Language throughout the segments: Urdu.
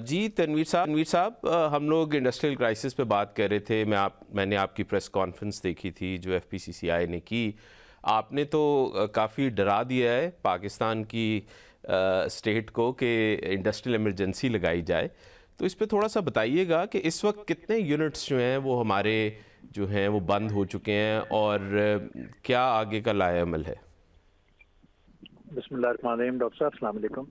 جی تنویر صاحب، ہم لوگ انڈسٹریل کرائسس پہ بات کر رہے تھے. میں نے آپ کی پریس کانفرنس دیکھی تھی جو ایف پی سی سی آئی نے کی. آپ نے تو کافی ڈرا دیا ہے پاکستان کی اسٹیٹ کو کہ انڈسٹریل ایمرجنسی لگائی جائے. تو اس پہ تھوڑا سا بتائیے گا کہ اس وقت کتنے یونٹس جو ہیں وہ ہمارے جو ہیں وہ بند ہو چکے ہیں اور کیا آگے کا لائحہ عمل ہے؟ بسم اللہ الرحمن الرحیم. ڈاکٹر صاحب السلام علیکم.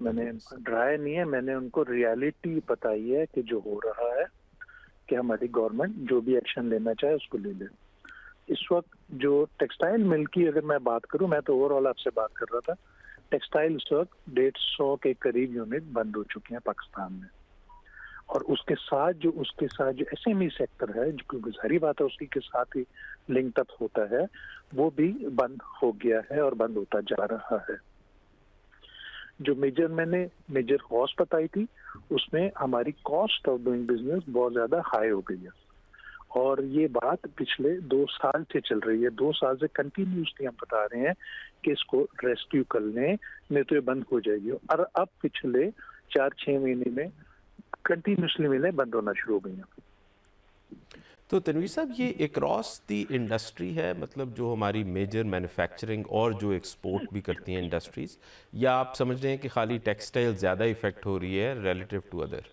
میں نے ڈرایا نہیں ہے، میں نے ان کو ریالٹی بتائی ہے کہ جو ہو رہا ہے کہ ہماری گورنمنٹ جو بھی ایکشن لینا چاہے اس کو لے لے. اس وقت جو ٹیکسٹائل مل کی اگر میں بات کروں، میں تو اوور آل آپ سے بات کر رہا تھا، ٹیکسٹائل اس وقت 150 کے قریب یونٹ بند ہو چکے ہیں پاکستان میں. اور اس کے ساتھ جو ایس ایم ای سیکٹر ہے، جو ظاہری بات ہے اسی کے ساتھ ہی لنک اپ ہوتا ہے، وہ بھی بند ہو گیا ہے اور بند ہوتا جا رہا ہے. جو میں نے میجر کاسٹ بتائی تھی، اس میں ہماری کاسٹ آف ڈوئنگ بزنس بہت زیادہ ہائی ہو گئی ہے. اور یہ بات پچھلے 2 سال سے چل رہی ہے. 2 سال سے کنٹینیوسلی ہم بتا رہے ہیں کہ اس کو ریسکیو کر لیں، نہیں تو یہ بند ہو جائے گی. اور اب پچھلے 4-6 مہینے میں کنٹینیوسلی ملیں بند ہونا شروع ہو گئی ہیں. تو تنویر صاحب، یہ اکراس دی انڈسٹری ہے، مطلب جو ہماری میجر مینوفیکچرنگ اور جو ایکسپورٹ بھی کرتی ہیں انڈسٹریز، یا آپ سمجھ رہے ہیں کہ خالی ٹیکسٹائل زیادہ افیکٹ ہو رہی ہے ریلیٹیو ٹو ادر؟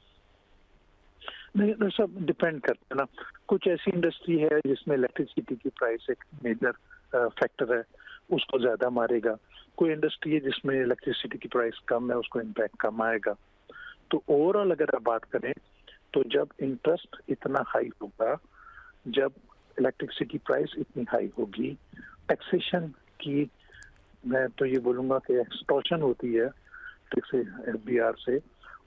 نہیں، سب ڈپینڈ کرتا ہے نا. کچھ ایسی انڈسٹری ہے جس میں الیکٹریسٹی کی پرائس ایک میجر فیکٹر ہے، اس کو زیادہ مارے گا. کوئی انڈسٹری ہے جس میں الیکٹریسٹی کی پرائس کم ہے، اس کو امپیکٹ کم آئے گا. تو اوور آل اگر آپ بات کریں تو جب انٹرسٹ اتنا ہائی ہوگا، جب الیکٹریسٹی پرائس اتنی ہائی ہوگی، ٹیکسیشن کی میں تو یہ بولوں گا کہ ایکسٹورشن ہوتی ہے ایف بی آر سے،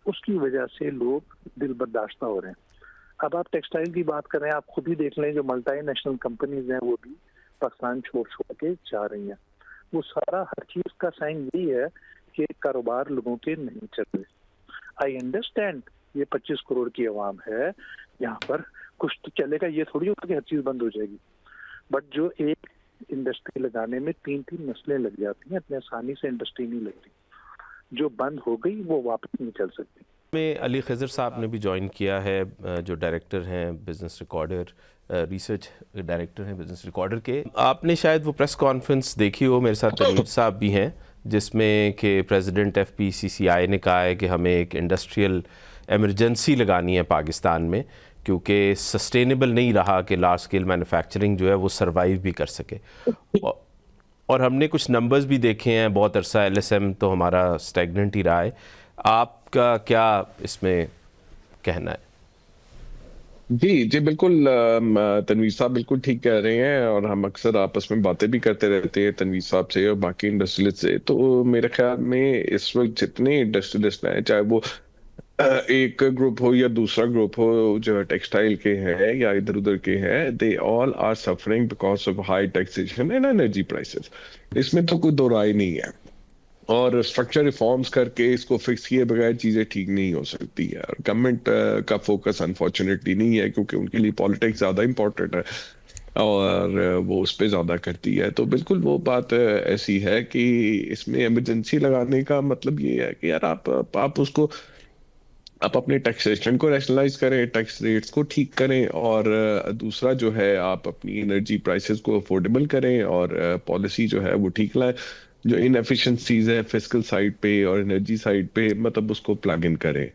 اس کی وجہ سے لوگ دل برداشتہ ہو رہے ہیں. اب آپ ٹیکسٹائل کی بات کریں، آپ خود ہی دیکھ لیں جو ملٹی نیشنل کمپنیز ہیں وہ بھی پاکستان چھوڑ کے جا رہی ہیں. وہ سارا ہر چیز کا سائن یہی ہے کہ کاروبار لوگوں کے نہیں چل رہے. آئی انڈرسٹینڈ یہ 25 کروڑ کی عوام ہے، یہاں پر کچھ تو چلے گا، یہ تھوڑی ہوگا کہ ہر چیز بند ہو جائے گی. بٹ جو ایک انڈسٹری لگانے میں 3 نسلیں لگ جاتی ہیں، اتنے آسانی سے انڈسٹری نہیں لگتی. جو بند ہو گئی وہ واپس نہیں چل سکتی. میں علی خضر صاحب نے بھی جوائن کیا ہے، جو ڈائریکٹر ہیں بزنس ریکارڈر، ریسرچ ڈائریکٹر ہیں بزنس ریکارڈر کے. آپ نے شاید وہ پریس کانفرنس دیکھی ہو، میرے ساتھ تنویر صاحب بھی ہیں، جس میں کہ پریزیڈنٹ ایف پی سی سی آئی نے کہا ہے کہ ہمیں ایک انڈسٹریل ایمرجنسی لگانی ہے پاکستان میں، کیونکہ سسٹینیبل نہیں رہا کہ لارج اسکیل مینوفیکچرنگ جو ہے وہ سروائیو بھی کر سکے. اور ہم نے کچھ نمبرز بھی دیکھے ہیں، بہت عرصہ ایل ایس ایم تو ہمارا اسٹیگننٹ ہی رہا ہے. آپ کا کیا اس میں کہنا ہے؟ جی بالکل. تنویر صاحب بالکل ٹھیک کہہ رہے ہیں، اور ہم اکثر آپس میں باتیں بھی کرتے رہتے ہیں تنویر صاحب سے اور باقی انڈسٹریلسٹ سے. تو میرے خیال میں اس وقت جتنے انڈسٹریلسٹ ہیں، چاہے وہ ایک گروپ ہو یا دوسرا گروپ ہو جو ٹیکسٹائل کے ہیں یا ادھر ادھر کے ہیں، they all are suffering because of high taxation and energy prices. اس میں تو کوئی دو رائے نہیں ہے. اور اسٹرکچر ریفارمز کر کے اس کو فکس کیے بغیر چیزیں ٹھیک نہیں ہو سکتی ہے. گورنمنٹ کا فوکس انفارچونیٹلی نہیں ہے، کیونکہ ان کے لیے پالیٹکس زیادہ امپورٹنٹ ہے اور وہ اس پہ زیادہ کرتی ہے. تو بالکل وہ بات ایسی ہے کہ اس میں ایمرجنسی لگانے کا مطلب یہ ہے کہ یار آپ اس کو آپ اپنے ٹیکسیشن کو ریشنلائز کریں، ٹیکس ریٹس کو ٹھیک کریں، اور دوسرا جو ہے آپ اپنی انرجی پرائسز کو افورڈیبل کریں، اور پالیسی جو ہے وہ ٹھیک لائیں. جو ان ایفیشنسیز ہے فسکل سائڈ پہ اور انرجی سائڈ پہ، مطلب اس کو پلگ ان کریں.